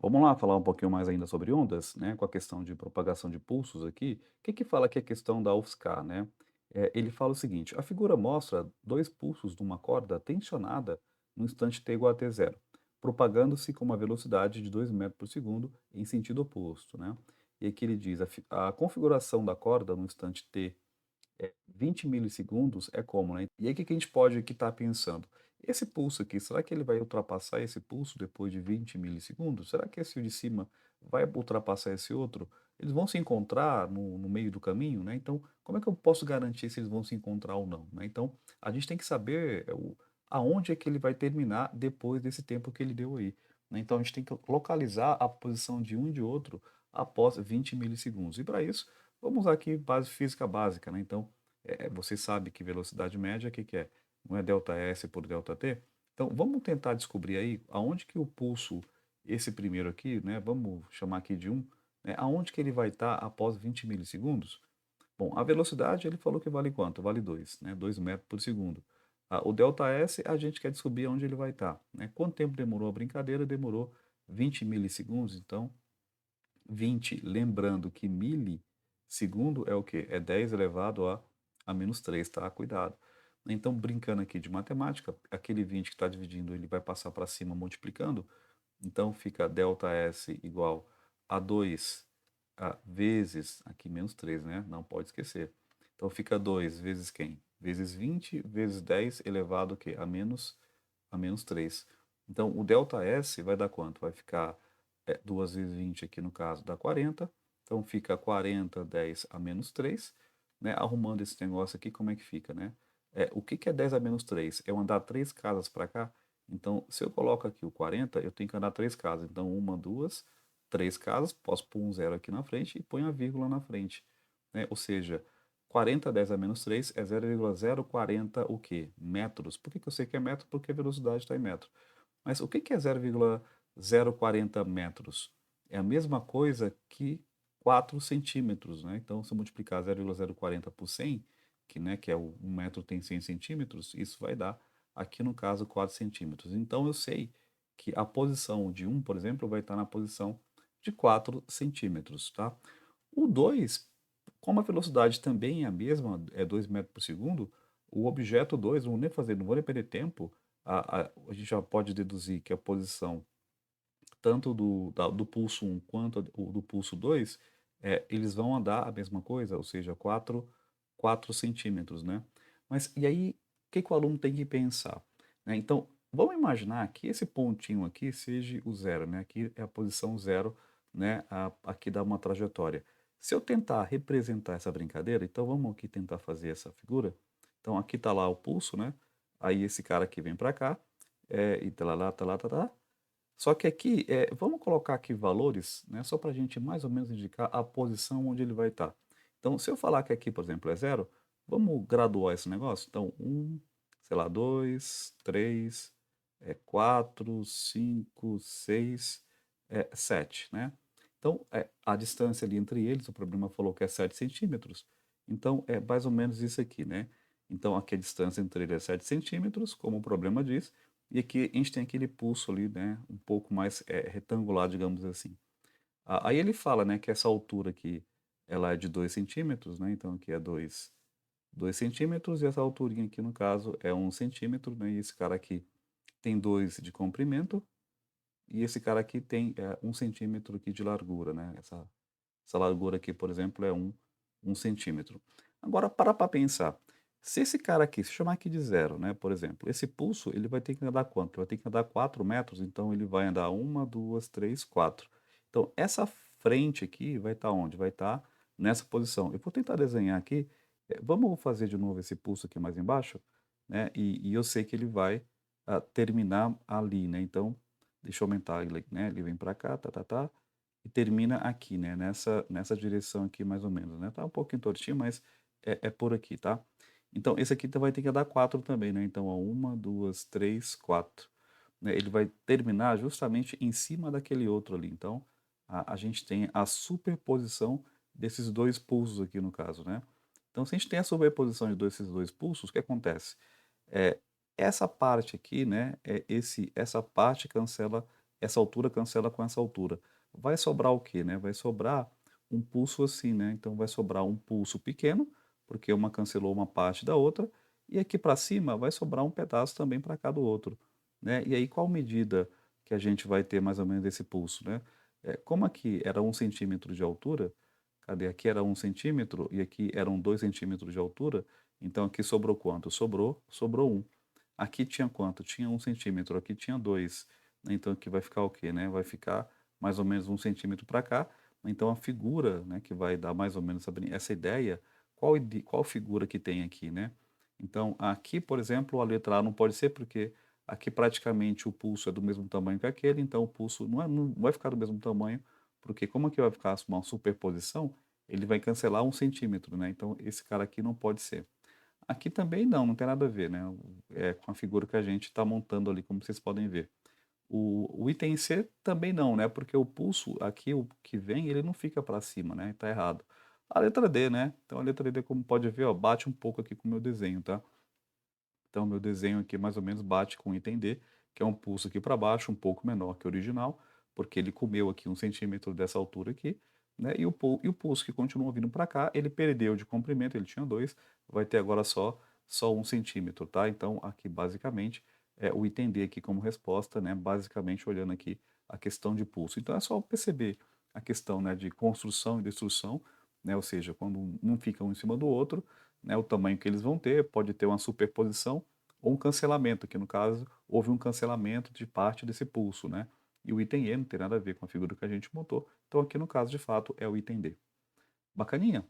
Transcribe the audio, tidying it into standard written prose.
Vamos lá falar um pouquinho mais ainda sobre ondas, né, com a questão de propagação de pulsos aqui. O que que fala aqui a questão da UFSCar, né? Ele fala o seguinte: a figura mostra dois pulsos de uma corda tensionada no instante t igual a t zero, propagando-se com uma velocidade de 2 metros por segundo em sentido oposto, né? E aqui ele diz: a configuração da corda no instante t 20 milissegundos é como, né? E aí o que que a gente pode aqui estar pensando? Esse pulso aqui, será que ele vai ultrapassar esse pulso depois de 20 milissegundos? Será que esse de cima vai ultrapassar esse outro? Eles vão se encontrar no meio do caminho, né? Então, como é que eu posso garantir se eles vão se encontrar ou não, né? Então, a gente tem que saber aonde é que ele vai terminar depois desse tempo que ele deu aí, né? Então, a gente tem que localizar a posição de um e de outro após 20 milissegundos. E para isso, vamos usar aqui base física básica, né? Então, você sabe que velocidade média, o que que é? Não é delta S por delta T? Então, vamos tentar descobrir aí aonde que o pulso, esse primeiro aqui, né? Vamos chamar aqui de um, né? Aonde que ele vai estar após 20 milissegundos? Bom, a velocidade ele falou que vale quanto? Vale 2, né? 2 metros por segundo. O delta S a gente quer descobrir onde ele vai estar, né? Quanto tempo demorou a brincadeira? Demorou 20 milissegundos, então 20, lembrando que milissegundo é o quê? É 10 elevado a menos 3, tá? Cuidado. Então, brincando aqui de matemática, aquele 20 que está dividindo, ele vai passar para cima multiplicando, então fica delta S igual a 2 vezes, aqui menos 3, né? Não pode esquecer. Então fica 2 vezes quem? Vezes 20 vezes 10 elevado o quê? A menos 3. Então o delta S vai dar quanto? Vai ficar 2 vezes 20 aqui no caso dá 40. Então fica 40, 10 a menos 3. Né? Arrumando esse negócio aqui, como é que fica, né? O que que é 10 a menos 3? É eu andar 3 casas para cá? Então, se eu coloco aqui o 40, eu tenho que andar 3 casas. Então, uma, duas, 3 casas, posso pôr um zero aqui na frente e põe a vírgula na frente, né? Ou seja, 40 10 a menos 3 é 0,040 o quê? Metros. Por que que eu sei que é metro? Porque a velocidade está em metro. Mas o que que é 0,040 metros? É a mesma coisa que 4 centímetros, né? Então, se eu multiplicar 0,040 por 100, que é um metro tem 100 centímetros, isso vai dar, aqui no caso, 4 centímetros. Então, eu sei que a posição de um, por exemplo, vai estar na posição de 4 centímetros, tá? O 2, como a velocidade também é a mesma, é 2 metros por segundo, o objeto 2, não vou nem perder tempo, a gente já pode deduzir que a posição tanto do pulso um quanto o do pulso 2, eles vão andar a mesma coisa, ou seja, 4 centímetros, né? Mas e aí, o que que o aluno tem que pensar? Né? Então, vamos imaginar que esse pontinho aqui seja o zero, né? Aqui é a posição zero, né? Aqui dá uma trajetória. Se eu tentar representar essa brincadeira, então vamos aqui tentar fazer essa figura. Então aqui está lá o pulso, né? Aí esse cara aqui vem para cá, e tá lá, tá lá, tá lá. Só que aqui, vamos colocar aqui valores, né, só para a gente mais ou menos indicar a posição onde ele vai estar. Então, se eu falar que aqui, por exemplo, é zero, vamos graduar esse negócio? Então, um, sei lá, 2, 3, 4, 5, 6, 7, né? Então, a distância ali entre eles, o problema falou que é 7 centímetros, então é mais ou menos isso aqui, né? Então, aqui a distância entre eles é 7 centímetros, como o problema diz, e aqui a gente tem aquele pulso ali, né, um pouco mais retangular, digamos assim. Aí ele fala, né, que essa altura aqui, ela é de 2 centímetros, né, então aqui é 2 centímetros, e essa alturinha aqui, no caso, é 1 centímetro, né, e esse cara aqui tem 2 de comprimento, e esse cara aqui tem 1 centímetro aqui de largura, né, essa largura aqui, por exemplo, é 1 centímetro. Agora, para pensar. Se esse cara aqui, se chamar aqui de zero, né, por exemplo, esse pulso ele vai ter que andar quanto? Ele vai ter que andar 4 metros, então ele vai andar uma, 2, 3, 4. Então, essa frente aqui vai estar onde? Vai estar nessa posição. Eu vou tentar desenhar aqui. Vamos fazer de novo esse pulso aqui mais embaixo, né? E eu sei que ele vai terminar ali, né? Então, deixa eu aumentar ele, né? Ele vem para cá, tá, tá, tá e termina aqui, né, nessa direção aqui mais ou menos, né, tá um pouquinho tortinho, mas é por aqui, tá. Então esse aqui vai ter que dar 4 também, né, então ó, 1, 2, 3, 4, né, ele vai terminar justamente em cima daquele outro ali, então a gente tem a superposição desses 2 pulsos aqui no caso, né. Então se a gente tem a sobreposição de esses 2 pulsos, o que acontece? Eh, essa parte aqui, né, essa parte cancela essa altura cancela com essa altura. Vai sobrar o quê, né? Vai sobrar um pulso assim, né? Então vai sobrar um pulso pequeno, porque uma cancelou uma parte da outra, e aqui para cima vai sobrar um pedaço também para cá do outro, né? E aí qual medida que a gente vai ter mais ou menos desse pulso, né? Como aqui era 1 centímetro de altura, cadê? Aqui era 1 centímetro e aqui eram 2 centímetros de altura, então aqui sobrou quanto? Sobrou um. Aqui tinha quanto? Tinha 1 centímetro, aqui tinha 2. Então aqui vai ficar o quê, né? Vai ficar mais ou menos 1 centímetro para cá. Então a figura, né, que vai dar mais ou menos essa ideia, qual figura que tem aqui, né? Então aqui, por exemplo, a letra A não pode ser porque aqui praticamente o pulso é do mesmo tamanho que aquele, então o pulso não vai ficar do mesmo tamanho, porque como aqui vai ficar uma superposição, ele vai cancelar 1 centímetro, né? Então esse cara aqui não pode ser. Aqui também não tem nada a ver, né, com a figura que a gente está montando ali, como vocês podem ver. O item C também não, né, porque o pulso aqui, o que vem, ele não fica para cima, né, tá errado. A letra D, né, então a letra D, como pode ver, ó, bate um pouco aqui com o meu desenho, tá. Então meu desenho aqui mais ou menos bate com o item D, que é um pulso aqui para baixo, um pouco menor que o original, porque ele comeu aqui 1 centímetro dessa altura aqui, né, e o pulso que continua vindo para cá, ele perdeu de comprimento, ele tinha 2, vai ter agora só 1 centímetro, tá. Então aqui basicamente é o item D aqui como resposta, né, basicamente olhando aqui a questão de pulso. Então é só perceber a questão, né, de construção e destruição, né, ou seja, quando um fica um em cima do outro, né, o tamanho que eles vão ter, pode ter uma superposição ou um cancelamento, que no caso houve um cancelamento de parte desse pulso, né? E o item E não tem nada a ver com a figura que a gente montou, então aqui no caso de fato é o item D. Bacaninha?